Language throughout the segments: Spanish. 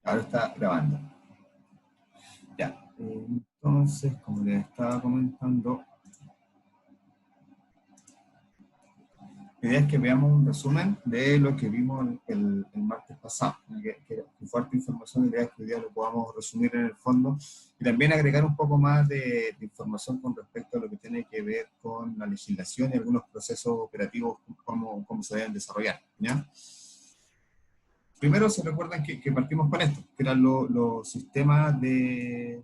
Ahora está grabando. Ya. Entonces, como les estaba comentando, la idea es que veamos un resumen de lo que vimos el martes pasado, que fue harta información. La idea es que hoy día lo podamos resumir en el fondo y también agregar un poco más de información con respecto a lo que tiene que ver con la legislación y algunos procesos operativos, cómo se deben desarrollar, ¿ya? Primero, se recuerdan que partimos con esto, que eran los sistemas de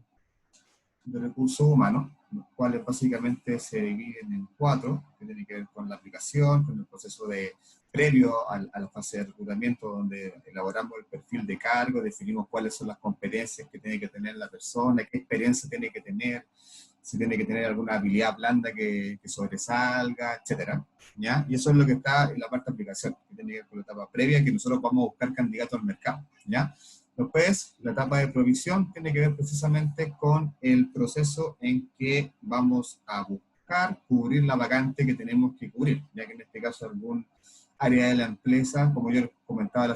recursos humanos, los cuales básicamente se dividen en 4, que tienen que ver con la aplicación, con el proceso de previo a la fase de reclutamiento, donde elaboramos el perfil de cargo, definimos cuáles son las competencias que tiene que tener la persona, qué experiencia tiene que tener, si tiene que tener alguna habilidad blanda que sobresalga, etcétera, ¿ya? Y eso es lo que está en la parte de aplicación, que tiene que ver con la etapa previa, que nosotros vamos a buscar candidatos al mercado, ¿ya? Después, la etapa de provisión tiene que ver precisamente con el proceso en que vamos a buscar cubrir la vacante que tenemos que cubrir, ya que en este caso algún área de la empresa, como yo comentaba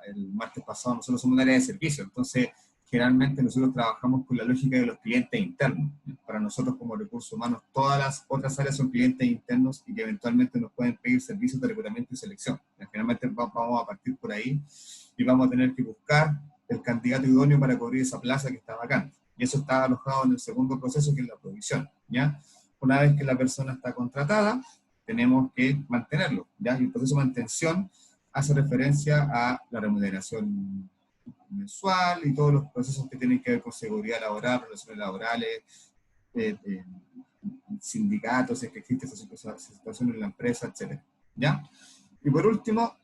el martes pasado, nosotros somos un área de servicio, entonces generalmente nosotros trabajamos con la lógica de los clientes internos. Para nosotros como recursos humanos, todas las otras áreas son clientes internos y que eventualmente nos pueden pedir servicios de reclutamiento y selección. Generalmente vamos a partir por ahí y vamos a tener que buscar el candidato idóneo para cubrir esa plaza que está vacante. Y eso está alojado en el segundo proceso, que es la provisión, ¿ya? Una vez que la persona está contratada, tenemos que mantenerlo, ¿ya? Y el proceso de mantención hace referencia a la remuneración mensual y todos los procesos que tienen que ver con seguridad laboral, relaciones laborales, eh, eh, sindicatos, si es que existe esa situación en la empresa, etc. ¿Ya? Y por último,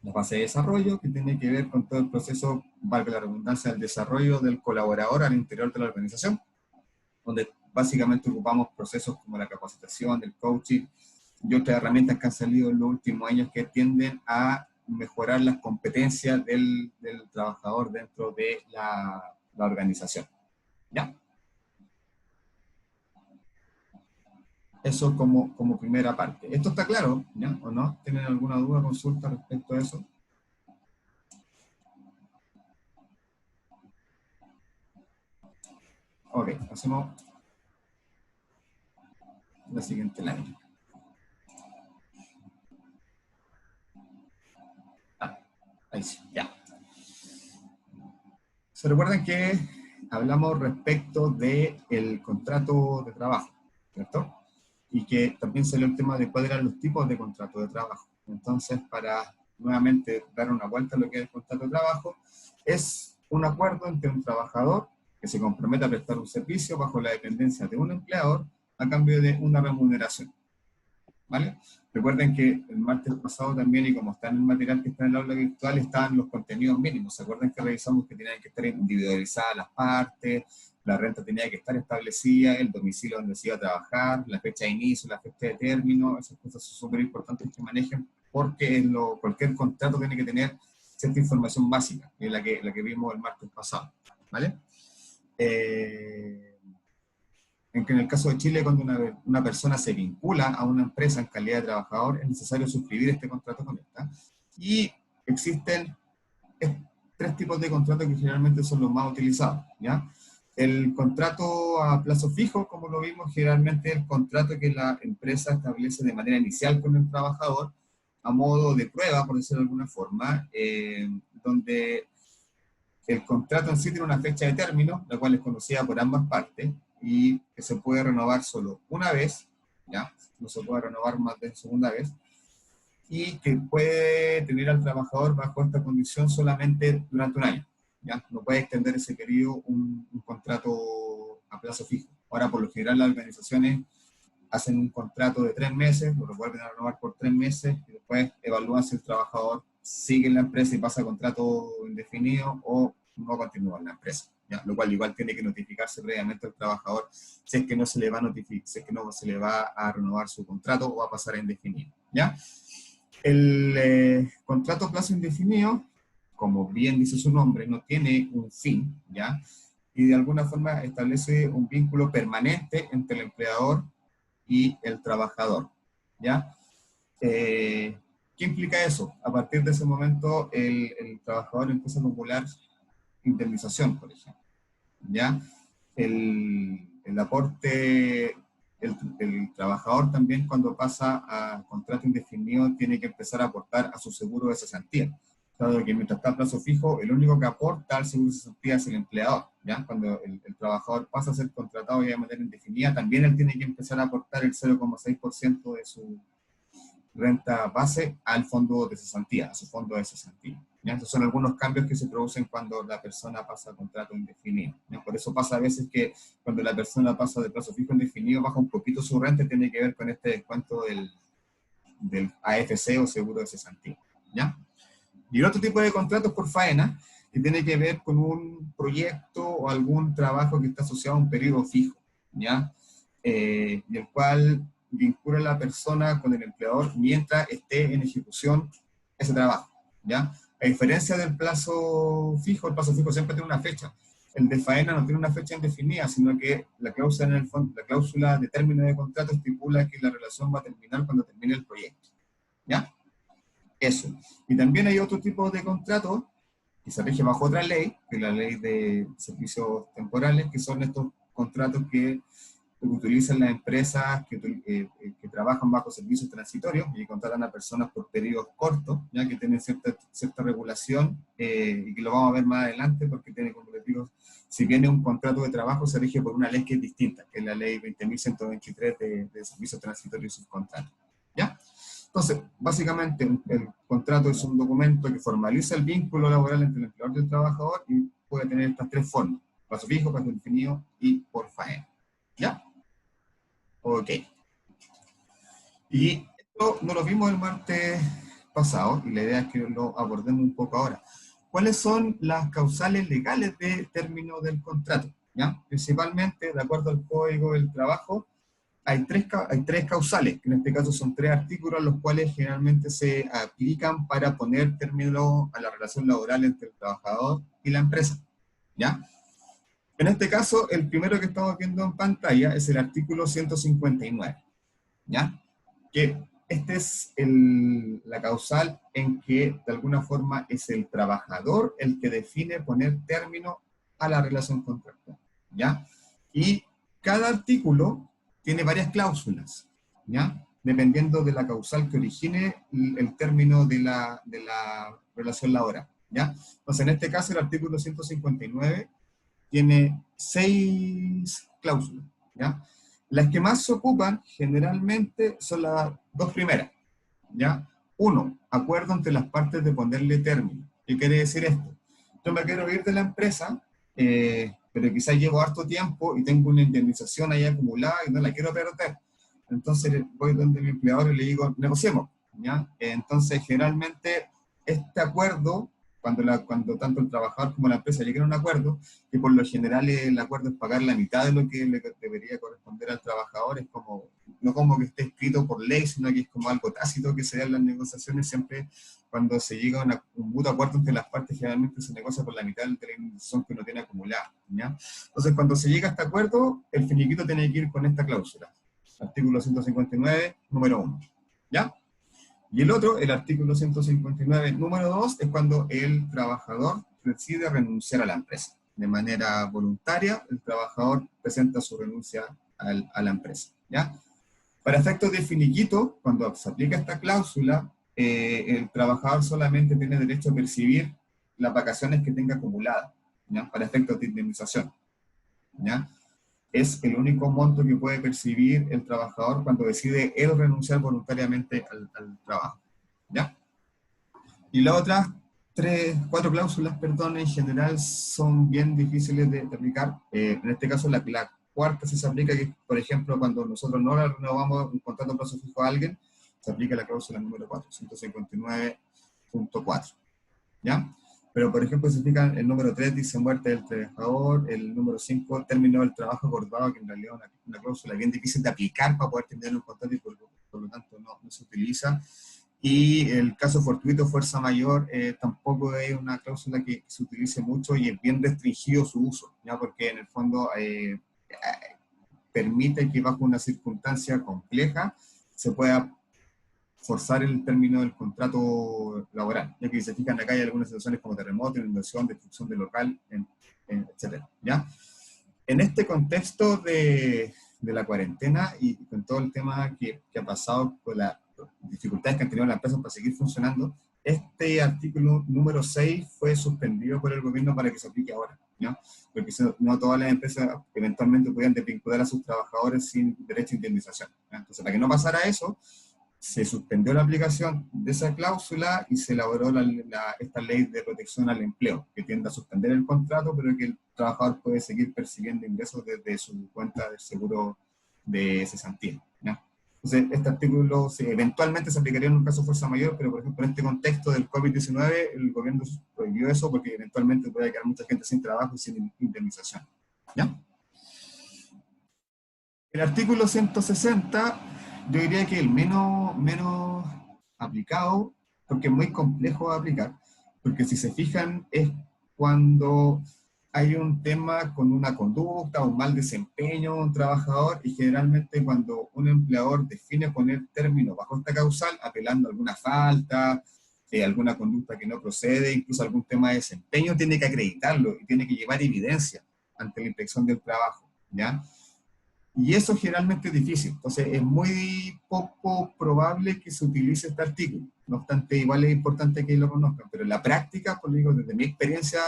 la fase de desarrollo, que tiene que ver con todo el proceso, valga la redundancia, del desarrollo del colaborador al interior de la organización, donde básicamente ocupamos procesos como la capacitación, el coaching y otras herramientas que han salido en los últimos años que tienden a mejorar las competencias del trabajador dentro de la organización. ¿Ya? Eso como primera parte. ¿Esto está claro? ¿Ya? ¿O no? ¿Tienen alguna duda, consulta respecto a eso? Ok, hacemos la siguiente lámina. Ahí sí, ya. ¿Se recuerdan que hablamos respecto del contrato de trabajo, ¿cierto? Y que también salió el tema de cuáles eran los tipos de contrato de trabajo. Entonces, para nuevamente dar una vuelta a lo que es el contrato de trabajo, es un acuerdo entre un trabajador que se compromete a prestar un servicio bajo la dependencia de un empleador a cambio de una remuneración. ¿Vale? Recuerden que el martes pasado también, y como está en el material que está en el aula virtual, estaban los contenidos mínimos. ¿Se acuerdan que revisamos que tenían que estar individualizadas las partes, la renta tenía que estar establecida, el domicilio donde se iba a trabajar, la fecha de inicio, la fecha de término? Esas cosas son súper importantes que manejen, porque cualquier contrato tiene que tener cierta información básica, que es la que vimos el martes pasado. ¿Vale? En que en el caso de Chile, cuando una persona se vincula a una empresa en calidad de trabajador, es necesario suscribir este contrato con esta. Y existen 3 tipos de contratos que generalmente son los más utilizados, ¿ya? El contrato a plazo fijo, como lo vimos, generalmente es el contrato que la empresa establece de manera inicial con el trabajador, a modo de prueba, por decirlo de alguna forma, donde el contrato en sí tiene una fecha de término, la cual es conocida por ambas partes, y que se puede renovar solo una vez, ¿ya? No se puede renovar más de segunda vez, y que puede tener al trabajador bajo esta condición solamente durante un año, ¿ya? No puede extender ese periodo un contrato a plazo fijo. Ahora, por lo general, las organizaciones hacen un contrato de 3 meses, lo vuelven a renovar por 3 meses, y después evalúan si el trabajador sigue en la empresa y pasa a contrato indefinido o no continúa en la empresa, ¿ya? Lo cual igual tiene que notificarse previamente al trabajador si es que no se le va a notificar, si es que no se le va a renovar su contrato o va a pasar a indefinido, ¿ya? El contrato a plazo indefinido, como bien dice su nombre, no tiene un fin, ¿ya? Y de alguna forma establece un vínculo permanente entre el empleador y el trabajador, ¿ya? ¿Qué implica eso? A partir de ese momento, el trabajador empieza a acumular indemnización, por ejemplo. ¿Ya? El aporte, el trabajador también cuando pasa a contrato indefinido tiene que empezar a aportar a su seguro de cesantía. Dado que mientras está a plazo fijo, el único que aporta al seguro de cesantía es el empleador. ¿Ya? Cuando el trabajador pasa a ser contratado ya de manera indefinida, también él tiene que empezar a aportar el 0,6% de su renta base al fondo de cesantía, a su fondo de cesantía. ¿Ya? Estos son algunos cambios que se producen cuando la persona pasa a contrato indefinido. ¿Ya? Por eso pasa a veces que cuando la persona pasa de plazo fijo indefinido, baja un poquito su renta y tiene que ver con este descuento del AFC o seguro de cesantía. ¿Ya? Y el otro tipo de contratos por faena, que tiene que ver con un proyecto o algún trabajo que está asociado a un periodo fijo, ¿ya? Y el cual vincula a la persona con el empleador mientras esté en ejecución ese trabajo, ¿ya? A diferencia del plazo fijo, el plazo fijo siempre tiene una fecha. El de faena no tiene una fecha indefinida, sino que la cláusula, en el fondo, la cláusula de término de contrato estipula que la relación va a terminar cuando termine el proyecto, ¿ya? Eso. Y también hay otro tipo de contratos que se rige bajo otra ley, que es la ley de servicios temporales, que son estos contratos que utilizan las empresas que trabajan bajo servicios transitorios y contratan a personas por periodos cortos, ya que tienen cierta regulación, y que lo vamos a ver más adelante porque tiene, como les digo, si viene un contrato de trabajo se rige por una ley que es distinta, que es la ley 20.123 de servicios transitorios y subcontratos. ¿Ya? Entonces, básicamente, el contrato es un documento que formaliza el vínculo laboral entre el empleador y el trabajador y puede tener estas tres formas: plazo fijo, plazo definido y por faena. ¿Ya? Ok. Y esto no lo vimos el martes pasado y la idea es que lo abordemos un poco ahora. ¿Cuáles son las causales legales de término del contrato? ¿Ya? Principalmente, de acuerdo al Código del Trabajo, hay tres causales, que en este caso son tres artículos, los cuales generalmente se aplican para poner término a la relación laboral entre el trabajador y la empresa. ¿Ya? En este caso, el primero que estamos viendo en pantalla es el artículo 159. ¿Ya? Que este es la causal en que, de alguna forma, es el trabajador el que define poner término a la relación contractual. ¿Ya? Y cada artículo tiene varias cláusulas, ¿ya? Dependiendo de la causal que origine el término de la relación laboral, ¿ya? Entonces, en este caso, el artículo 159 tiene 6 cláusulas, ¿ya? Las que más se ocupan generalmente son las dos primeras, ¿ya? Uno, acuerdo entre las partes de ponerle término. ¿Qué quiere decir esto? Yo me quiero ir de la empresa, pero quizás llevo harto tiempo y tengo una indemnización ahí acumulada y no la quiero perder. Entonces voy donde mi empleador y le digo, negociemos, ¿ya? Entonces generalmente este acuerdo, cuando tanto el trabajador como la empresa lleguen a un acuerdo, que por lo general el acuerdo es pagar la mitad de lo que le debería corresponder al trabajador, es como, no como que esté escrito por ley, sino que es como algo tácito que se da en las negociaciones. Siempre cuando se llega a un mutuo acuerdo entre las partes, generalmente se negocia por la mitad de la indemnización que uno tiene acumulada, ¿ya? Entonces, cuando se llega a este acuerdo, el finiquito tiene que ir con esta cláusula, artículo 159, número 1, ¿ya? Y el otro, el artículo 159, número 2, es cuando el trabajador decide renunciar a la empresa. De manera voluntaria, el trabajador presenta su renuncia a la empresa, ¿ya? Para efectos de finiquito, cuando se aplica esta cláusula, el trabajador solamente tiene derecho a percibir las vacaciones que tenga acumuladas, ¿ya? Para efectos de indemnización, ¿ya? Es el único monto que puede percibir el trabajador cuando decide él renunciar voluntariamente al trabajo, ¿ya? Y las otras cuatro cláusulas, perdón, en general son bien difíciles de aplicar. En este caso, la cuarta sí se aplica, que por ejemplo, cuando nosotros no renovamos un contrato a plazo fijo a alguien, se aplica la cláusula número 4, 159.4, ¿ya? Pero, por ejemplo, se explica el número 3, dice muerte del trabajador; el número 5, término del trabajo acordado, que en realidad es una cláusula bien difícil de aplicar para poder terminar un contrato y por lo tanto no se utiliza. Y el caso fortuito, fuerza mayor, tampoco es una cláusula que se utilice mucho y es bien restringido su uso, ¿ya? Porque en el fondo permite que bajo una circunstancia compleja se pueda forzar el término del contrato laboral, ya que se fijan acá hay algunas situaciones como terremoto, inundación, destrucción de local, etcétera, ¿ya? En este contexto de la cuarentena y con todo el tema que ha pasado con las dificultades que han tenido las empresas para seguir funcionando, este artículo número 6 fue suspendido por el gobierno para que se aplique ahora, ¿no? Porque no todas las empresas eventualmente podían desvincular a sus trabajadores sin derecho a indemnización, ¿no? Entonces, para que no pasara eso, se suspendió la aplicación de esa cláusula y se elaboró esta ley de protección al empleo, que tiende a suspender el contrato, pero que el trabajador puede seguir percibiendo ingresos desde su cuenta de seguro de cesantía, ¿no? Entonces, este artículo eventualmente se aplicaría en un caso de fuerza mayor, pero por ejemplo en este contexto del COVID-19 el gobierno prohibió eso porque eventualmente puede quedar mucha gente sin trabajo y sin indemnización, ¿ya? El artículo 160, yo diría que el menos aplicado, porque es muy complejo de aplicar, porque si se fijan es cuando hay un tema con una conducta, un mal desempeño de un trabajador, y generalmente cuando un empleador define poner término bajo esta causal, apelando a alguna falta, alguna conducta que no procede, incluso algún tema de desempeño, tiene que acreditarlo y tiene que llevar evidencia ante la inspección del trabajo, ¿ya? Y eso generalmente es difícil, entonces es muy poco probable que se utilice este artículo. No obstante, igual es importante que lo conozcan, pero en la práctica, por lo digo, desde mi experiencia,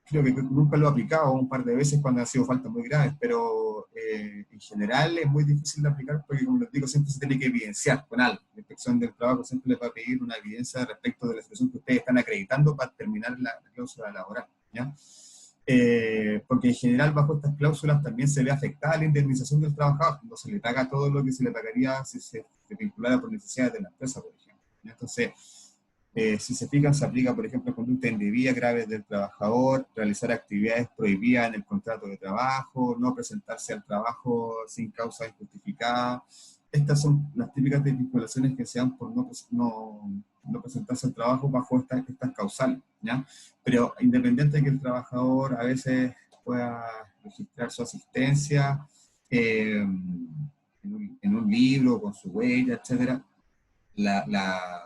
creo que nunca lo he aplicado un par de veces cuando han sido faltas muy graves, pero en general es muy difícil de aplicar porque, como les digo, siempre se tiene que evidenciar con algo. La inspección del trabajo siempre les va a pedir una evidencia respecto de la situación que ustedes están acreditando para terminar la cláusula laboral, ¿ya? Porque en general bajo estas cláusulas también se ve afectada la indemnización del trabajador, no se le paga todo lo que se le pagaría si se vinculara por necesidades de la empresa, por ejemplo. Entonces, si se fijan, se aplica, por ejemplo, conducta indebida grave del trabajador, realizar actividades prohibidas en el contrato de trabajo, no presentarse al trabajo sin causa injustificada. Estas son las típicas desvinculaciones que se dan por no presentarse al trabajo bajo estas causales, ¿ya? Pero independiente de que el trabajador a veces pueda registrar su asistencia en un libro, con su huella, etcétera, la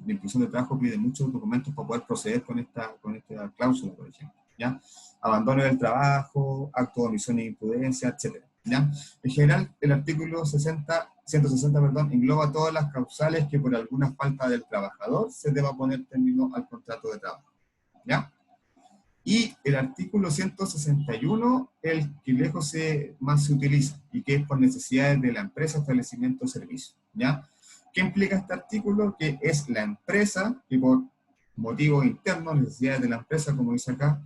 inspección de trabajo pide muchos documentos para poder proceder con esta cláusula, por ejemplo, ¿ya? Abandono del trabajo, acto de omisión e imprudencia, etc., ¿ya? En general, el artículo 160, perdón, engloba todas las causales que por alguna falta del trabajador se deba poner término al contrato de trabajo, ¿ya? Y el artículo 161, el que lejos más se utiliza, y que es por necesidades de la empresa, establecimiento o servicio, ¿ya? ¿Qué implica este artículo? Que es la empresa que por motivos internos, necesidades de la empresa, como dice acá,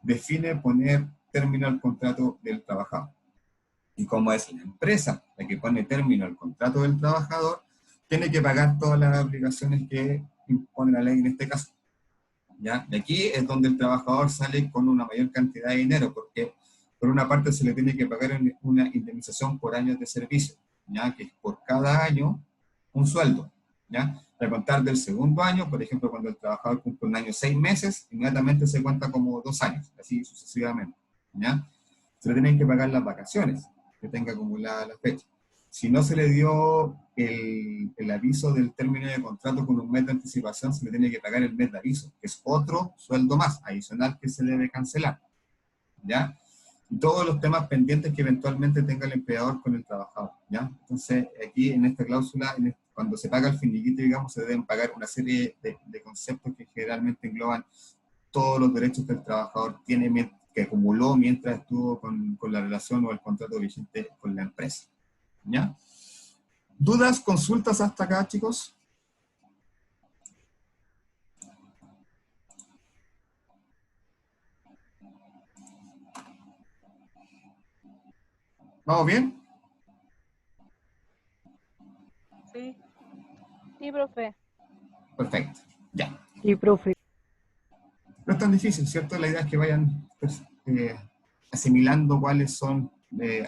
define poner término al contrato del trabajador. Y como es la empresa la que pone término al contrato del trabajador, tiene que pagar todas las obligaciones que impone la ley en este caso, ¿ya? De aquí es donde el trabajador sale con una mayor cantidad de dinero, porque por una parte se le tiene que pagar una indemnización por años de servicio, ¿ya? Que es por cada año un sueldo, ¿ya? Para contar del segundo año, por ejemplo, cuando el trabajador cumple un año 6 meses, inmediatamente se cuenta como 2 años, así sucesivamente, ¿ya? Se le tienen que pagar las vacaciones que tenga acumulada la fecha. Si no se le dio el aviso del término de contrato con un mes de anticipación, se le tiene que pagar el mes de aviso, que es otro sueldo más adicional que se debe cancelar, ¿ya? Y todos los temas pendientes que eventualmente tenga el empleador con el trabajador, ¿ya? Entonces, aquí en esta cláusula, cuando se paga el finiquito, digamos, se deben pagar una serie de conceptos que generalmente engloban todos los derechos que el trabajador tiene, que acumuló mientras estuvo con la relación o el contrato vigente con la empresa, ¿ya? ¿Dudas, consultas hasta acá, chicos? ¿Vamos bien? Sí. Sí, profe. Perfecto, ya. Sí, profe. No es tan difícil, ¿cierto? La idea es que vayan pues, asimilando cuáles son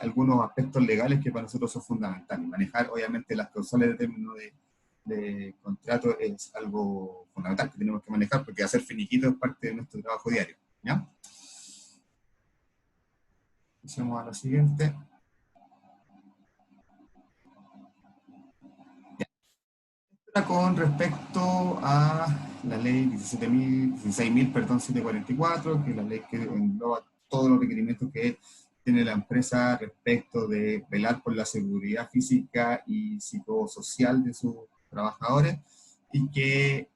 algunos aspectos legales que para nosotros son fundamentales. Manejar, obviamente, las causales de término de contrato es algo fundamental que tenemos que manejar porque hacer finiquito es parte de nuestro trabajo diario, ¿ya? Pasemos a la siguiente. Con respecto a la ley 16.000, perdón, 744, que es la ley que engloba todos los requerimientos que tiene la empresa respecto de velar por la seguridad física y psicosocial de sus trabajadores, y que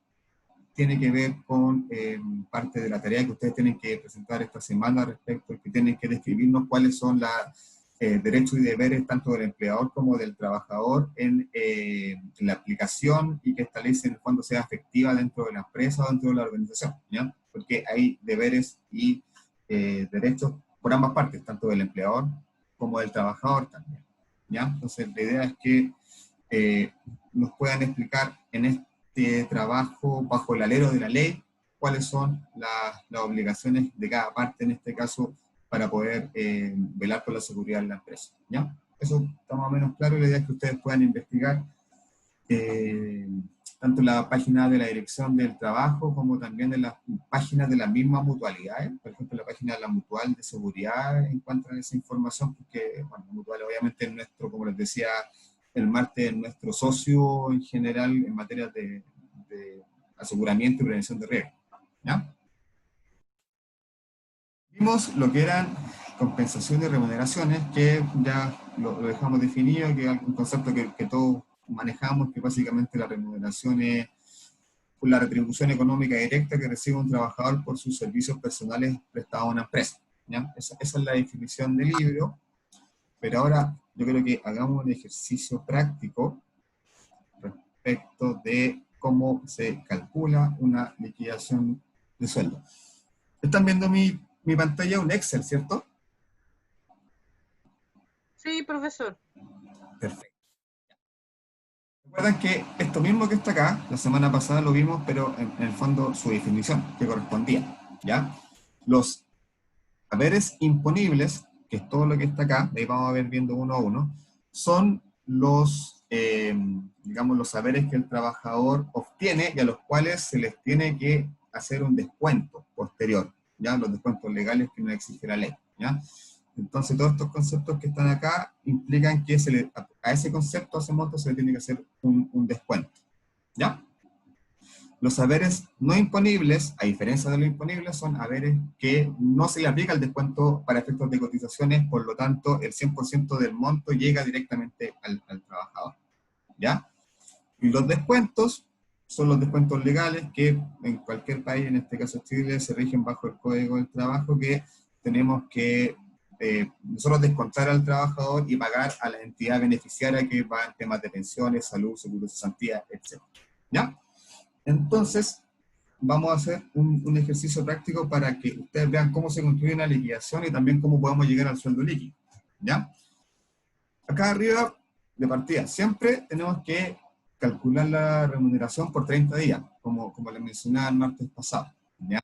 tiene que ver con parte de la tarea que ustedes tienen que presentar esta semana respecto, que tienen que describirnos cuáles son los derechos y deberes tanto del empleador como del trabajador en la aplicación, y que esta ley en el fondo sea efectiva dentro de la empresa o dentro de la organización, ¿ya? Porque hay deberes y derechos por ambas partes, tanto del empleador como del trabajador también, ¿ya? Entonces la idea es que nos puedan explicar en este trabajo bajo el alero de la ley cuáles son las obligaciones de cada parte, en este caso, para poder velar por la seguridad de la empresa, ¿ya? Eso está más o menos claro, y la idea es que ustedes puedan investigar eh, tanto la página de la Dirección del Trabajo como también en las páginas de las mismas mutualidades. Por ejemplo, la página de la Mutual de Seguridad encuentran esa información, porque, bueno, la Mutual obviamente es nuestro, como les decía el martes, nuestro socio en general en materia de aseguramiento y prevención de riesgo, ¿ya? Vimos lo que eran compensación y remuneraciones, que ya lo dejamos definido, que es un concepto que todos manejamos, que básicamente la remuneración es la retribución económica directa que recibe un trabajador por sus servicios personales prestados a una empresa, ¿ya? Esa es la definición del libro, pero ahora yo creo que hagamos un ejercicio práctico respecto de cómo se calcula una liquidación de sueldo. Están viendo mi pantalla, un Excel, ¿cierto? Sí, profesor. Perfecto. Recuerdan que esto mismo que está acá, la semana pasada lo vimos, pero en el fondo su definición, que correspondía, ¿ya? Los haberes imponibles, que es todo lo que está acá, de ahí vamos a ver viendo uno a uno, son los, digamos, los haberes que el trabajador obtiene y a los cuales se les tiene que hacer un descuento posterior, ¿ya? Los descuentos legales que nos exige la ley, ¿ya? Entonces, todos estos conceptos que están acá implican que a ese concepto, a ese monto, se le tiene que hacer un descuento, ¿ya? Los haberes no imponibles, a diferencia de los imponibles, son haberes que no se le aplica el descuento para efectos de cotizaciones, por lo tanto, el 100% del monto llega directamente al trabajador, ¿ya? Y los descuentos son los descuentos legales que en cualquier país, en este caso Chile, se rigen bajo el Código del Trabajo, que tenemos que nosotros descontar al trabajador y pagar a la entidad beneficiaria, que va en temas de pensiones, salud, seguro de cesantía, etc. ¿Ya? Entonces, vamos a hacer un ejercicio práctico para que ustedes vean cómo se construye una liquidación y también cómo podemos llegar al sueldo líquido, ¿ya? Acá arriba, de partida, siempre tenemos que calcular la remuneración por 30 días, como les mencionaba el martes pasado, ¿ya?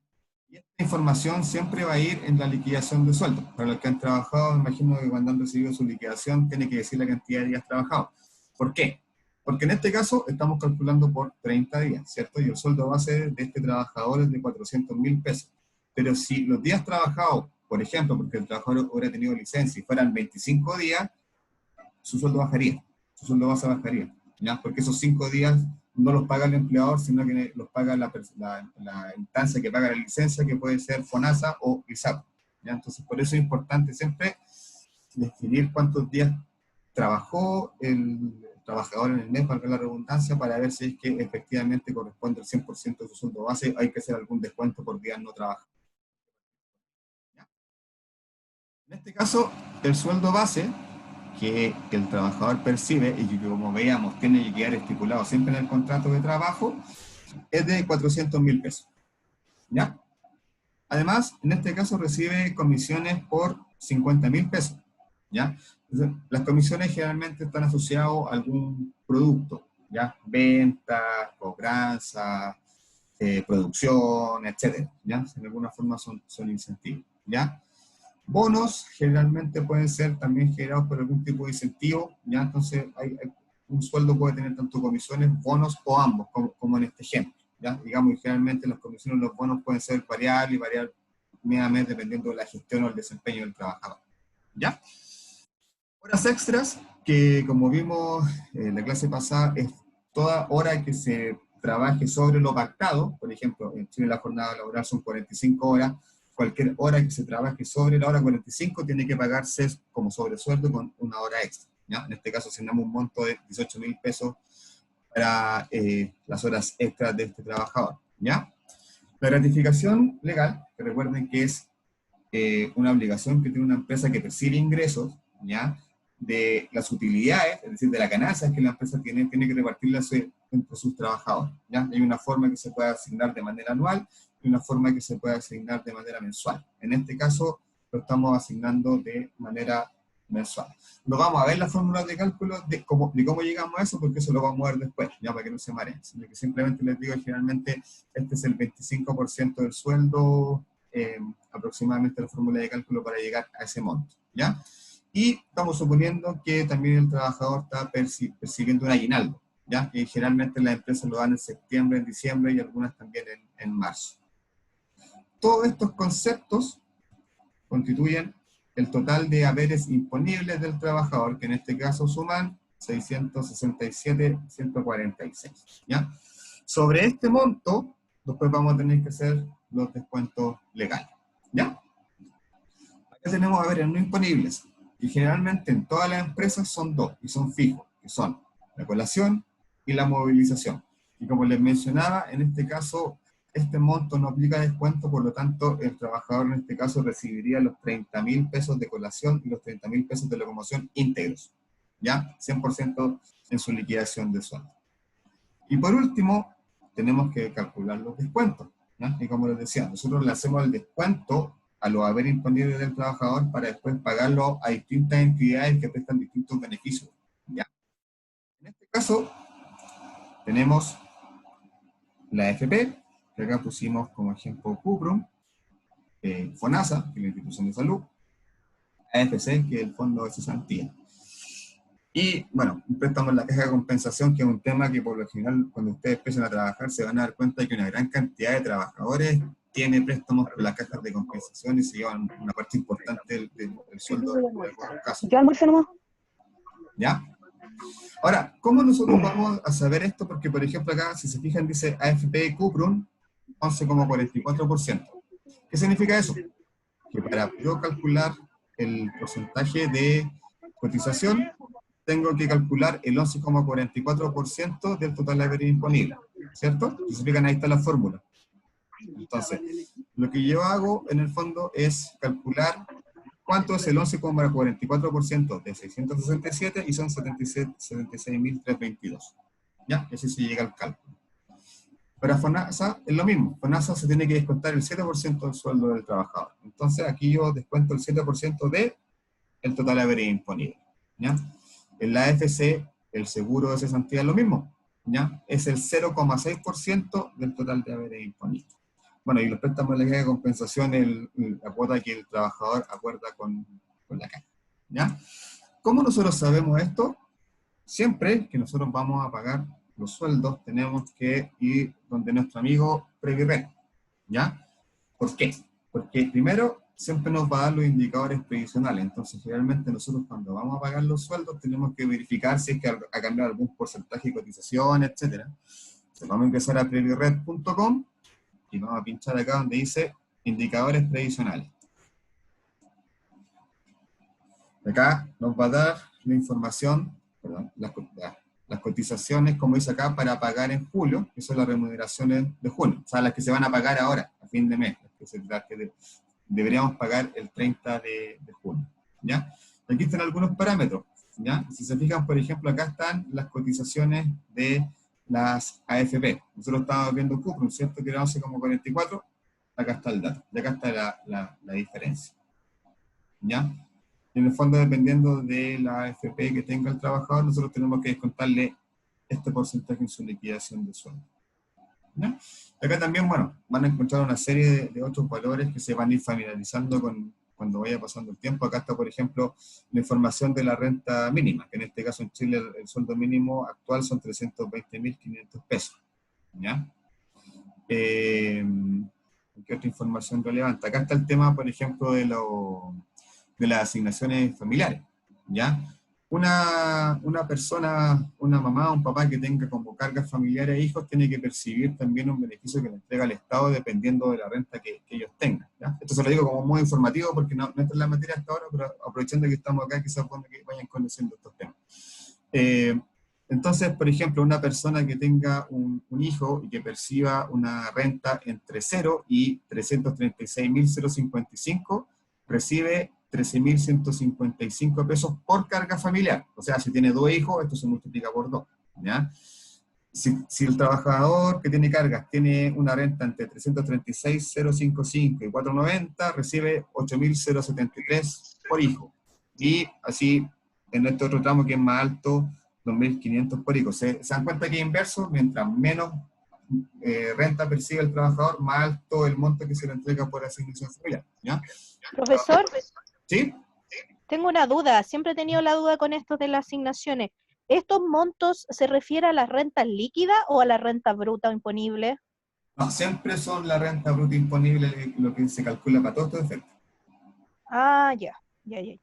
Y esta información siempre va a ir en la liquidación de sueldo. Para los que han trabajado, me imagino que cuando han recibido su liquidación, tiene que decir la cantidad de días trabajados. ¿Por qué? Porque en este caso estamos calculando por 30 días, ¿cierto? Y el sueldo base de este trabajador es de 400.000 pesos. Pero si los días trabajados, por ejemplo, porque el trabajador hubiera tenido licencia y fueran 25 días, su sueldo bajaría, su sueldo base bajaría, ¿ya? Porque esos 5 días no los paga el empleador, sino que los paga la instancia que paga la licencia, que puede ser FONASA o ISAP, ¿ya? Entonces, por eso es importante siempre definir cuántos días trabajó el trabajador en el mes, valga la redundancia, para ver si es que efectivamente corresponde al 100% de su sueldo base, hay que hacer algún descuento por días no trabajados. En este caso, el sueldo base que el trabajador percibe y que, como veíamos, tiene que quedar estipulado siempre en el contrato de trabajo, es de 400.000 pesos, ¿ya? Además, en este caso recibe comisiones por 50.000 pesos, ¿ya? Entonces, las comisiones generalmente están asociadas a algún producto, ¿ya? Venta, cobranza, producción, etcétera, ¿ya? De alguna forma son incentivos, ¿ya? Bonos generalmente pueden ser también generados por algún tipo de incentivo, ¿ya? Entonces un sueldo puede tener tanto comisiones, bonos o ambos, como en este ejemplo, ¿ya? Digamos, y generalmente las comisiones y los bonos pueden ser variables y variar mes a mes dependiendo de la gestión o el desempeño del trabajador, ¿ya? Horas extras, que como vimos en la clase pasada, es toda hora que se trabaje sobre lo pactado, por ejemplo, en Chile la jornada laboral son 45 horas, cualquier hora que se trabaje sobre la hora 45 tiene que pagarse como sobresueldo con una hora extra, ¿ya? En este caso asignamos un monto de 18.000 pesos para las horas extras de este trabajador, ¿ya? La gratificación legal, que recuerden que es una obligación que tiene una empresa que percibe ingresos, ¿ya? De las utilidades, es decir, de las ganancias que la empresa tiene que repartirlas entre sus trabajadores, ¿ya? Hay una forma que se puede asignar de manera anual y una forma que se puede asignar de manera mensual. En este caso, lo estamos asignando de manera mensual. No vamos a ver las fórmulas de cálculo de cómo llegamos a eso, porque eso lo vamos a ver después, ya para que no se mareen, sino que simplemente les digo que generalmente este es el 25% del sueldo, aproximadamente la fórmula de cálculo para llegar a ese monto, ¿ya? Y estamos suponiendo que también el trabajador está percibiendo un aguinaldo, ¿ya? Que generalmente las empresas lo dan en septiembre, en diciembre y algunas también en marzo. Todos estos conceptos constituyen el total de haberes imponibles del trabajador, que en este caso suman 667.146, ¿ya? Sobre este monto, después vamos a tener que hacer los descuentos legales, ¿ya? Acá tenemos haberes no imponibles, y generalmente en todas las empresas son dos, y son fijos, que son la colación y la movilización. Y como les mencionaba, en este caso, este monto no aplica descuento, por lo tanto, el trabajador en este caso recibiría los 30.000 pesos de colación y los 30.000 pesos de locomoción íntegros, ¿ya? 100% en su liquidación de sueldo. Y por último, tenemos que calcular los descuentos, ¿ya? Y como les decía, nosotros le hacemos el descuento a los haberes imponibles del trabajador para después pagarlo a distintas entidades que prestan distintos beneficios, ¿ya? En este caso, tenemos la AFP, que acá pusimos como ejemplo Cuprum, FONASA, que es la institución de salud, AFC, que es el fondo de cesantía. Y, bueno, un préstamo en la caja de compensación, que es un tema que por lo general, cuando ustedes empiezan a trabajar, se van a dar cuenta de que una gran cantidad de trabajadores tiene préstamos por las cajas de compensación y se llevan una parte importante del sueldo en algunos casos. Yo almuerzo nomás. ¿Ya? Ahora, ¿cómo nosotros vamos a saber esto? Porque, por ejemplo, acá, si se fijan, dice AFP Cuprum, 11,44%. ¿Qué significa eso? Que para yo calcular el porcentaje de cotización, tengo que calcular el 11,44% del total de haber disponible, ¿cierto? Si se fijan, ahí está la fórmula. Entonces, lo que yo hago en el fondo es calcular cuánto es el 11,44% de 667 y son 76.322. ¿Ya? Y así se llega al cálculo. Para FONASA es lo mismo. FONASA se tiene que descontar el 7% del sueldo del trabajador. Entonces aquí yo descuento el 7% del total de haber imponible, ¿ya? En la AFC, el seguro de cesantía es lo mismo, ¿ya? Es el 0,6% del total de haber imponible. Bueno, y los préstamos de la compensación, la cuota que el trabajador acuerda con la caja, ¿ya? ¿Cómo nosotros sabemos esto? Siempre que nosotros vamos a pagar los sueldos, tenemos que ir donde nuestro amigo Previred, ¿ya? ¿Por qué? Porque primero, siempre nos va a dar los indicadores previsionales. Entonces, generalmente nosotros cuando vamos a pagar los sueldos tenemos que verificar si es que ha cambiado algún porcentaje de cotización, etc. Entonces, vamos a ingresar a previred.com y vamos a pinchar acá donde dice indicadores previsionales. Acá nos va a dar la información, perdón, las cotizaciones, como dice acá, para pagar en julio, que son las remuneraciones de junio, o sea, las que se van a pagar ahora, a fin de mes, las que deberíamos pagar el 30 de junio, ¿ya? Aquí están algunos parámetros, ¿ya? Si se fijan, por ejemplo, acá están las cotizaciones de las AFP. Nosotros estábamos viendo Cuprum, ¿cierto? Que era 11,44, acá está el dato, y acá está la diferencia, ¿ya? En el fondo, dependiendo de la AFP que tenga el trabajador, nosotros tenemos que descontarle este porcentaje en su liquidación de sueldo, ¿ya? Acá también, bueno, van a encontrar una serie de otros valores que se van a ir familiarizando cuando vaya pasando el tiempo. Acá está, por ejemplo, la información de la renta mínima, que en este caso en Chile el sueldo mínimo actual son 320.500 pesos, ¿ya? ¿Qué otra información relevante? Acá está el tema, por ejemplo, de las asignaciones familiares, ¿ya? una persona, una mamá o un papá que tenga como cargas familiares e hijos, tiene que percibir también un beneficio que le entrega el Estado dependiendo de la renta que ellos tengan, ¿ya? Esto se lo digo como muy informativo porque no está en la materia hasta ahora, pero aprovechando que estamos acá, quizás bueno que vayan conociendo estos temas. Entonces, por ejemplo, una persona que tenga un hijo y que perciba una renta entre 0 y 336.055, recibe 13.155 pesos por carga familiar. O sea, si tiene 2 hijos, esto se multiplica por 2, ¿ya? Si el trabajador que tiene cargas tiene una renta entre 336.055 y 490, recibe 8.073 por hijo. Y así, en este otro tramo que es más alto, 2.500 por hijo. ¿Se dan cuenta que es inverso? Mientras menos renta percibe el trabajador, más alto el monto que se le entrega por asignación familiar, ¿ya? Profesor, ¿Sí? tengo una duda. Siempre he tenido la duda con esto de las asignaciones. ¿Estos montos se refieren a las rentas líquidas o a la renta bruta o imponible? No, siempre son la renta bruta imponible lo que se calcula para todos estos efectos. Ah, ya, ya, ya.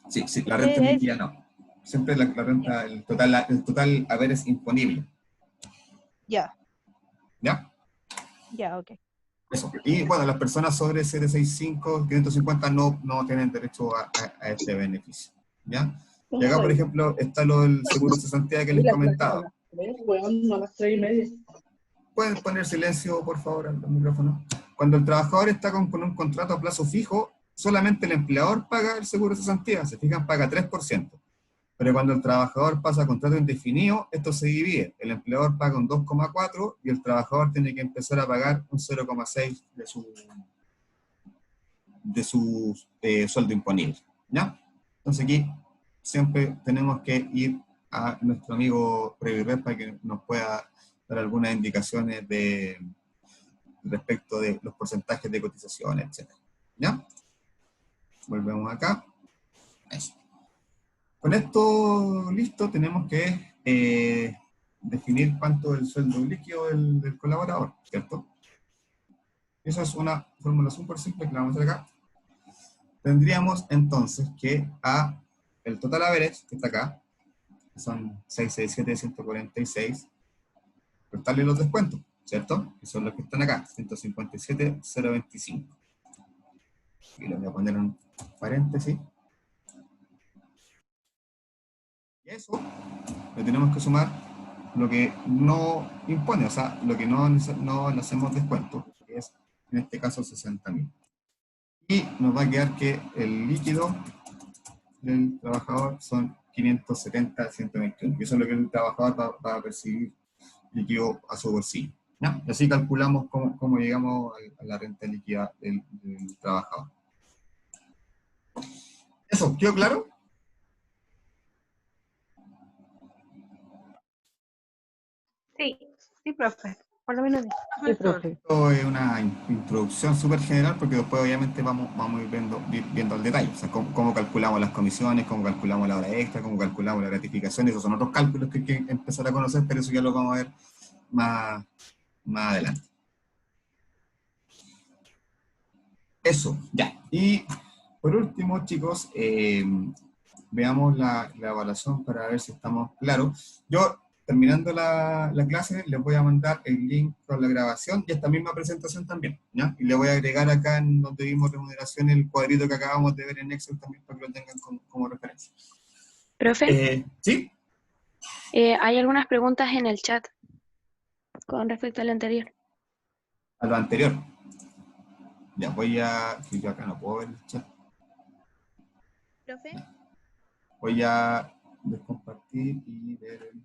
Sí, sí, la renta líquida no. Siempre la Ya, renta, el total haber es imponible. ya, ¿Ya? ya, ok. Eso. Y bueno, las personas sobre 765, 550 no tienen derecho a este beneficio. ¿Ya? Y acá, por ejemplo, está lo del seguro de cesantía que les comentaba. ¿Pueden poner silencio, por favor, al micrófono? Cuando el trabajador está con un contrato a plazo fijo, solamente el empleador paga el seguro de cesantía. Se fijan, paga 3%. Pero cuando el trabajador pasa a contrato indefinido, esto se divide. El empleador paga un 2,4 y el trabajador tiene que empezar a pagar un 0,6 de su sueldo imponible, ¿ya? Entonces aquí siempre tenemos que ir a nuestro amigo Previrred para que nos pueda dar algunas indicaciones respecto de los porcentajes de cotizaciones, etc. ¿Ya? Volvemos acá. Eso. Con esto listo, tenemos que definir cuánto es el sueldo líquido del colaborador, ¿cierto? Esa es una fórmula súper simple que la vamos a hacer acá. Tendríamos entonces que el total average, que está acá, que son 667.146, restarle los descuentos, ¿cierto? Que son los que están acá, 157.025. Y lo voy a poner en paréntesis. Y eso le tenemos que sumar lo que no impone, o sea, lo que no le hacemos descuento, que es en este caso 60.000. Y nos va a quedar que el líquido del trabajador son 570.121, que eso es lo que el trabajador va a percibir líquido a su bolsillo, ¿ya? Y así calculamos cómo llegamos a la renta líquida del trabajador. ¿Eso quedó claro? Sí, sí, profe. Por lo menos. Sí, profe. Esto es una introducción súper general porque después obviamente vamos a ir viendo al detalle, o sea, cómo calculamos las comisiones, cómo calculamos la hora extra, cómo calculamos la gratificación. Esos son otros cálculos que hay que empezar a conocer, pero eso ya lo vamos a ver más adelante. Eso, ya. Y por último, chicos, veamos la evaluación para ver si estamos claros. Yo, terminando la clase, les voy a mandar el link con la grabación y esta misma presentación también, ¿ya? Y le voy a agregar acá en donde vimos remuneración el cuadrito que acabamos de ver en Excel también para que lo tengan como referencia. Profe, ¿Sí? hay algunas preguntas en el chat con respecto al anterior. A lo anterior. Ya voy que yo acá no puedo ver el chat. ¿Profe? Voy a descompartir y ver el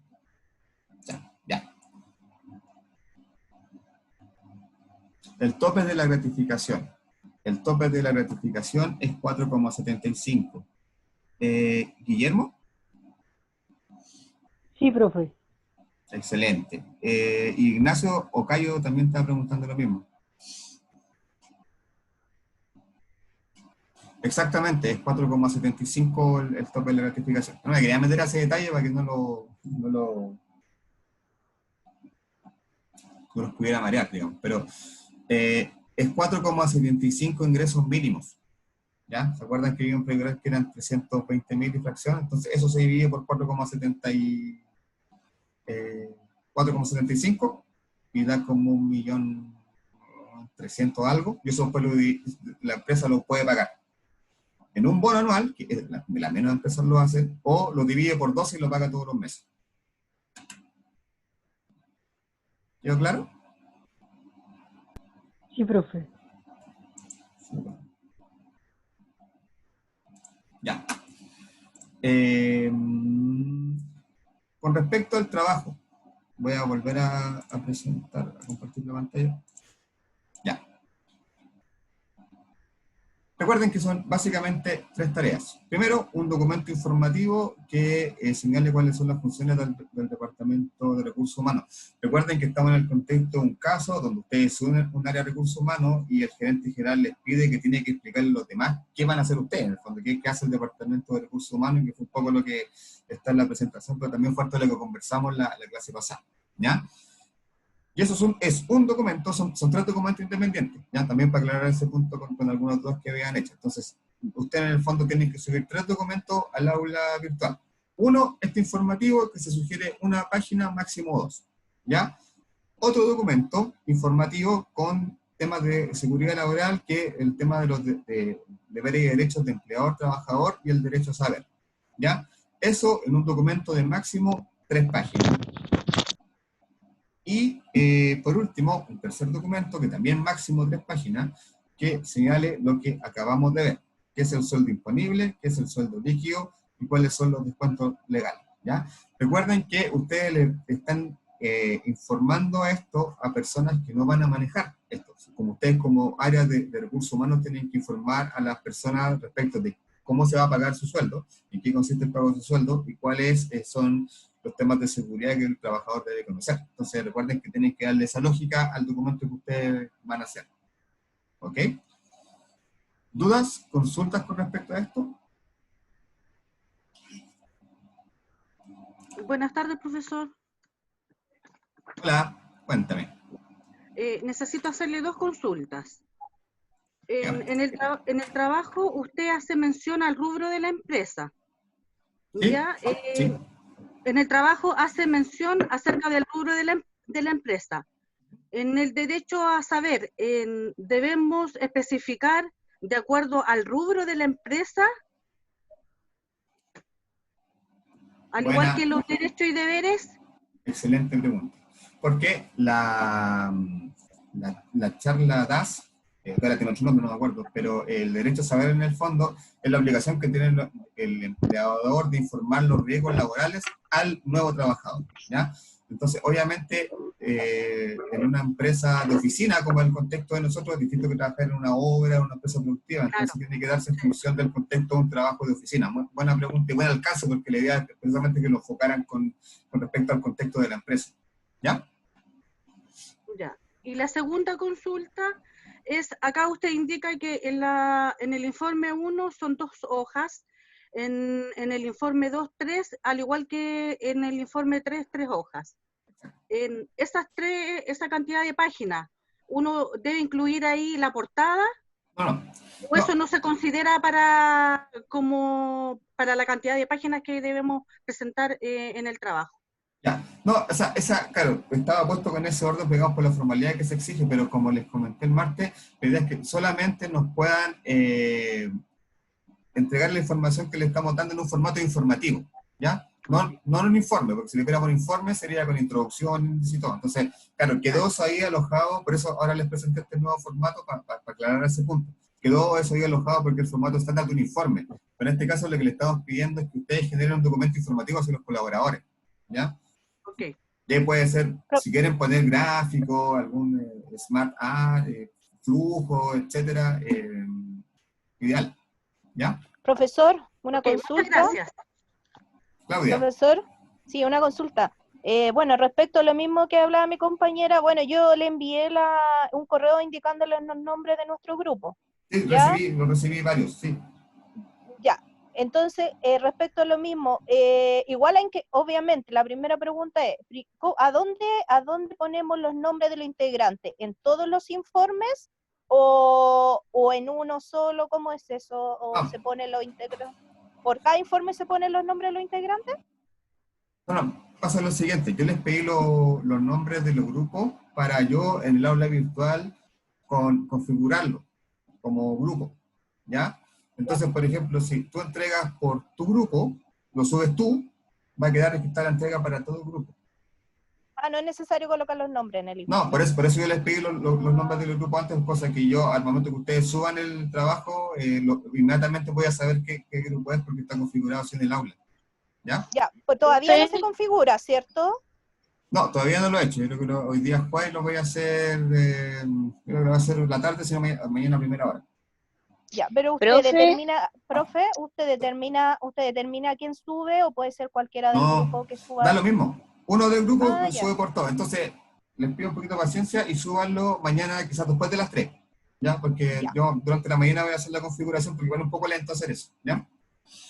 chat. Ya. El tope de la gratificación. El tope de la gratificación es 4,75. Guillermo. Sí, profe. Excelente. Ignacio Ocayo también está preguntando lo mismo. Exactamente, es 4,75 el tope de la gratificación. No me quería meter a ese detalle para que no los pudiera marear, digamos. Pero es 4,75 ingresos mínimos. ¿Ya? ¿Se acuerdan que había un pregrado que eran 320.000 y fracción? Entonces eso se divide por 4,75 y da como 1.300.000 algo, y eso después la empresa lo puede pagar en un bono anual, que la menos empresas lo hacen, o lo divide por 12 y lo paga todos los meses. ¿Quedó claro? Sí, profe. Ya. Con respecto al trabajo, voy a volver a presentar, a compartir la pantalla. Ya. Recuerden que son básicamente 3 tareas. Primero, un documento informativo que señale cuáles son las funciones del Departamento de Recursos Humanos. Recuerden que estamos en el contexto de un caso donde ustedes son un área de recursos humanos y el gerente general les pide que tiene que explicarle a los demás qué van a hacer ustedes, en el fondo, qué hace el Departamento de Recursos Humanos, y que fue un poco lo que está en la presentación, pero también fue harto de lo que conversamos la clase pasada, ¿ya? Y eso es un documento, son 3 documentos independientes, ¿ya? También para aclarar ese punto con algunos dos que habían hecho. Entonces, ustedes en el fondo tienen que subir 3 documentos al aula virtual. Uno, este informativo, que se sugiere una página, máximo 2, ¿ya? Otro documento informativo con temas de seguridad laboral, que el tema de los deberes y derechos de empleador, trabajador y el derecho a saber, ¿ya? Eso en un documento de máximo 3 páginas. Y por último, un tercer documento, que también máximo 3 páginas, que señale lo que acabamos de ver, qué es el sueldo imponible, qué es el sueldo líquido y cuáles son los descuentos legales, ¿ya? Recuerden que ustedes le están informando esto a personas que no van a manejar esto. Como ustedes como área de recursos humanos tienen que informar a las personas respecto de cómo se va a pagar su sueldo, en qué consiste el pago de su sueldo y cuáles son los temas de seguridad que el trabajador debe conocer. Entonces recuerden que tienen que darle esa lógica al documento que ustedes van a hacer. ¿Ok? ¿Dudas? ¿Consultas con respecto a esto? Buenas tardes, profesor. Hola, cuéntame. Necesito hacerle 2 consultas. En el trabajo usted hace mención al rubro de la empresa. ¿Sí? ¿Ya? Sí. En el trabajo hace mención acerca del rubro de la empresa. En el derecho a saber, ¿debemos especificar de acuerdo al rubro de la empresa? Al igual que los derechos y deberes. Excelente pregunta. Porque la charla DAS, ahora tiene otro nombre, no me acuerdo, pero el derecho a saber en el fondo es la obligación que tiene el empleador de informar los riesgos laborales al nuevo trabajador, ¿ya? Entonces, obviamente, en una empresa de oficina, como el contexto de nosotros, es distinto que trabajar en una obra, una empresa productiva, entonces Claro. tiene que darse en función del contexto de un trabajo de oficina. Muy buena pregunta y buen alcance, porque la idea es precisamente que lo enfocaran con respecto al contexto de la empresa. ¿Ya? Ya. Y la segunda consulta es, acá usted indica que en el informe 1 son 2 hojas, en el informe 2, 3, al igual que en el informe 3, 3 hojas. En esa cantidad de páginas, ¿uno debe incluir ahí la portada? No. ¿O eso no se considera para la cantidad de páginas que debemos presentar en el trabajo? Ya, no, claro, estaba puesto con ese orden pegado por la formalidad que se exige, pero como les comenté el martes, la idea es que solamente nos puedan entregar la información que le estamos dando en un formato informativo, ¿ya? No en un informe, porque si le fuéramos un informe sería con introducción, índice y todo. Entonces, claro, quedó eso ahí alojado, por eso ahora les presenté este nuevo formato para aclarar ese punto. Quedó eso ahí alojado porque el formato estándar de un informe, pero en este caso lo que le estamos pidiendo es que ustedes generen un documento informativo hacia los colaboradores, ¿ya? Ok. Ya puede ser, si quieren poner gráfico, algún smart art, flujo, etcétera, ideal, ¿ya? Profesor, una Okay, muchas consulta. gracias. Claudia. Profesor, sí, una consulta. Bueno, respecto a lo mismo que hablaba mi compañera, bueno, yo le envié un correo indicándole los nombres de nuestro grupo. Sí, ¿Ya? recibí varios, sí. Ya, entonces, respecto a lo mismo, igual en que, obviamente, la primera pregunta es, ¿a dónde ponemos los nombres de los integrantes? ¿En todos los informes o ¿O en uno solo? ¿Cómo es eso? ¿O se pone los integrantes? ¿Por cada informe se ponen los nombres de los integrantes? No, pasa lo siguiente, yo les pedí los nombres de los grupos para yo en el aula virtual configurarlo como grupo, ¿ya? Entonces, por ejemplo, si tú entregas por tu grupo, lo subes tú, va a quedar registrada la entrega para todo el grupo. Ah, no es necesario colocar los nombres en el informe. No, por eso yo les pedí los nombres de los grupos antes, cosa que yo, al momento que ustedes suban el trabajo, inmediatamente voy a saber qué grupo es porque está configurado así en el aula. ¿Ya? Ya, pues todavía no se configura, ¿cierto? No, todavía no lo he hecho. Yo creo que hoy día es jueves lo voy a hacer, creo que lo voy a hacer la tarde, sino mañana a primera hora. Ya, pero usted Profe. determina, profe, usted determina quién sube o puede ser cualquiera del grupo que suba. Da lo mismo. Uno del grupo ya. sube por todo. Entonces, les pido un poquito de paciencia y súbanlo mañana, quizás después de las 3. ¿Ya? Porque yo durante la mañana voy a hacer la configuración porque igual es un poco lento hacer eso. ¿Ya?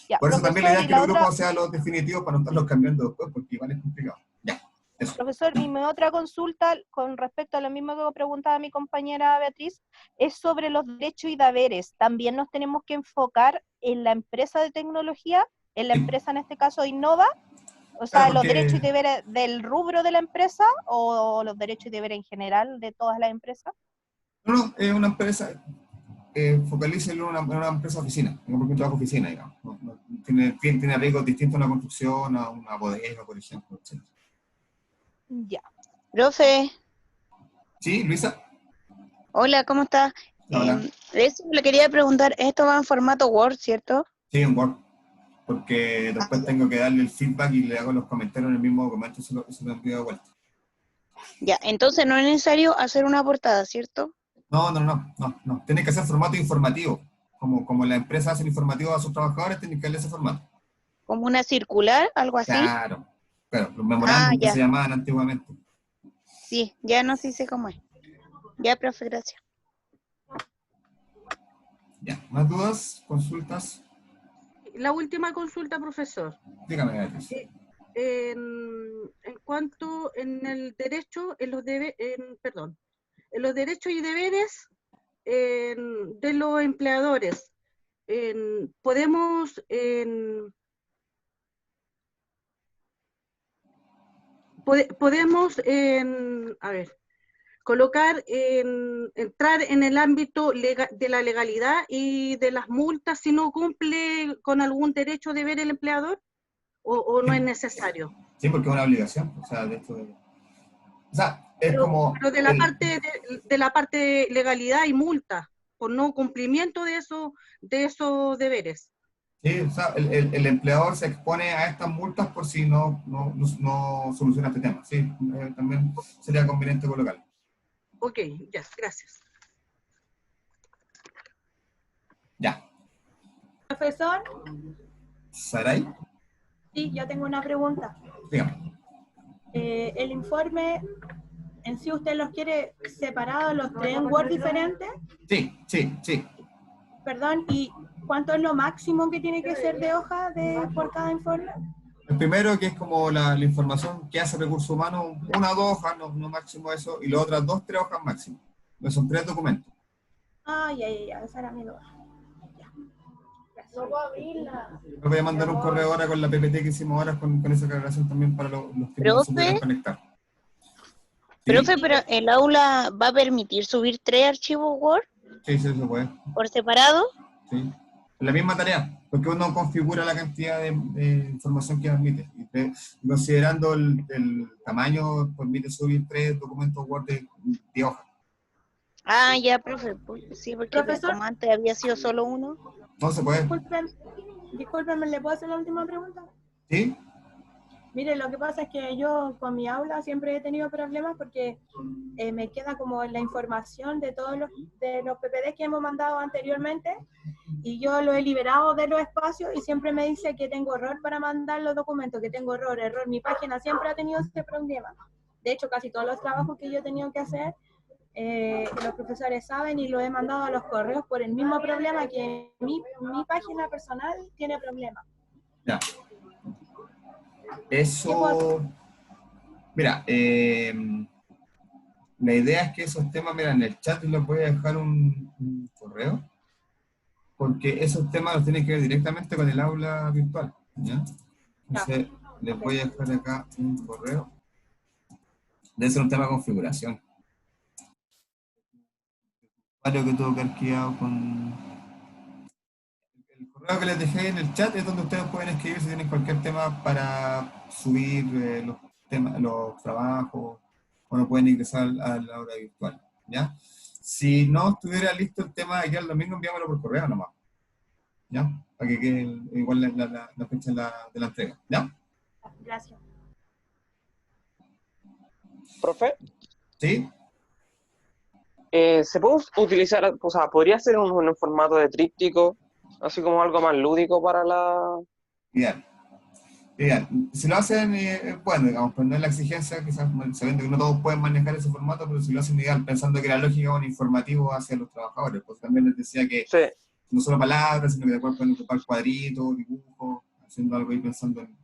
Ya, por eso también la idea es que los grupos sean los definitivos para no estarlos cambiando después, porque igual es complicado. Ya. Eso. Profesor, mi otra consulta con respecto a lo mismo que preguntaba mi compañera Beatriz, es sobre los derechos y deberes. ¿También nos tenemos que enfocar en la empresa de tecnología, en la empresa en este caso Innova? O sea, los derechos y deberes del rubro de la empresa o los derechos y deberes en general de todas las empresas. No, es una empresa, focalícelo en una empresa oficina, un trabajo oficina, digamos. Tiene riesgos distintos a una construcción, a una bodega, por ejemplo, etc. Ya. Profe. Sí, Luisa. Hola, ¿cómo estás? Hola. Eso le quería preguntar, esto va en formato Word, ¿cierto? Sí, en Word. Porque después tengo que darle el feedback y le hago los comentarios en el mismo documento y se lo envío de vuelta. Ya, entonces no es necesario hacer una portada, ¿cierto? No. Tiene que ser formato informativo. Como la empresa hace el informativo a sus trabajadores, tiene que darle ese formato. ¿Como una circular, algo así? Claro, los memorándum que se llamaban antiguamente. Sí, ya no sé cómo es. Ya, profe, gracias. Ya, ¿más dudas? ¿Consultas? La última consulta, profesor. Dígame, Beatriz. En cuanto en el derecho, en los derechos y deberes de los empleadores, podemos colocar, entrar en el ámbito de la legalidad y de las multas si no cumple con algún derecho o deber el empleador, o no es necesario. Sí, porque es una obligación, o sea, de esto pero de la parte de legalidad y multa, por no cumplimiento de esos deberes. Sí, o sea, el empleador se expone a estas multas por si no soluciona este tema. Sí, también sería conveniente colocarlo. Ok, ya, gracias. Ya. Profesor. ¿Saray? Sí, yo tengo una pregunta. Dígame. El informe, en sí usted los quiere separados los 3 en Word diferentes. Sí. Perdón, ¿y cuánto es lo máximo que tiene que ser de hoja por cada informe? El primero, que es como la información que hace Recursos Humanos, 1 o 2 hojas, no máximo eso, y las otras 2 o 3 hojas máximo. Son 3 documentos. Ah, ya, esa era mi duda. No puedo abrirla. Me voy a mandar un correo ahora con la PPT que hicimos ahora con esa aclaración también para los que no se pueden conectar. ¿Sí? Profe, pero ¿el aula va a permitir subir 3 archivos Word? Sí, se puede. ¿Por separado? Sí. La misma tarea, porque uno configura la cantidad de información que admite. Y considerando el tamaño, permite subir 3 documentos Word de hoja. Ah, ya, profe. Sí, porque Profesor, como antes había sido solo 1. No se puede. Discúlpeme, ¿le puedo hacer la última pregunta? ¿Sí? Mire, lo que pasa es que yo con mi aula siempre he tenido problemas porque me queda como la información de todos los PPDs que hemos mandado anteriormente y yo lo he liberado de los espacios y siempre me dice que tengo error para mandar los documentos, que tengo error. Mi página siempre ha tenido ese problema. De hecho, casi todos los trabajos que yo he tenido que hacer, los profesores saben y lo he mandado a los correos por el mismo problema que mi página personal tiene problemas. Ya. Eso, mira, la idea es que esos temas, mira, en el chat les voy a dejar un correo, porque esos temas los tienen que ver directamente con el aula virtual, ¿ya? Entonces, les voy a dejar acá un correo. Debe ser un tema de configuración. Varios que tuvo que haber quedado con... El correo que les dejé en el chat es donde ustedes pueden escribir si tienen cualquier tema para subir los trabajos, o no pueden ingresar a la aula virtual, ¿ya? Si no estuviera listo el tema de aquí al domingo, envíamelo por correo nomás, ¿ya? Para que quede igual la fecha de la entrega, ¿ya? Gracias. Profe, ¿Sí? ¿se puede utilizar, o sea, podría ser un formato de tríptico, así como algo más lúdico para la... Ideal. Ideal. Si lo hacen, bueno, digamos, pues no es la exigencia, quizás sabiendo que no todos pueden manejar ese formato, pero si lo hacen ideal, pensando que la lógica es un informativo hacia los trabajadores, pues también les decía que Sí, no solo palabras, sino que después pueden ocupar cuadritos, dibujos, haciendo algo ahí pensando en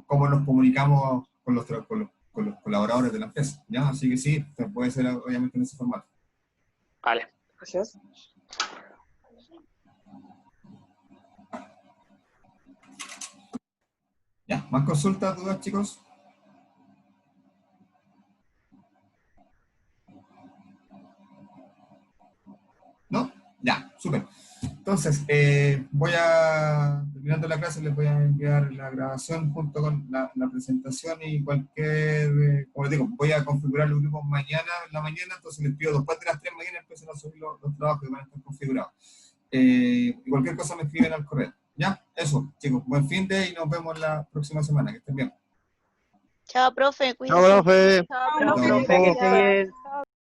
cómo nos comunicamos con los colaboradores de la empresa, ¿ya? Así que sí, se puede ser obviamente en ese formato. vale, gracias. Ya, ¿más consultas, dudas, chicos? ¿No? Ya, súper. Entonces, voy a, terminando la clase, les voy a enviar la grabación junto con la presentación y cualquier, como les digo, voy a configurar los grupos mañana en la mañana, entonces les pido después de las 3 mañana empiecen a subir los trabajos que van a estar configurados. Y cualquier cosa me escriben al correo. ¿Ya? Eso, chicos, buen fin de y nos vemos la próxima semana. Que estén bien. Chao, profe, Chao, cuídese. profe. Chao, Chao, profe. profe, que esté bien.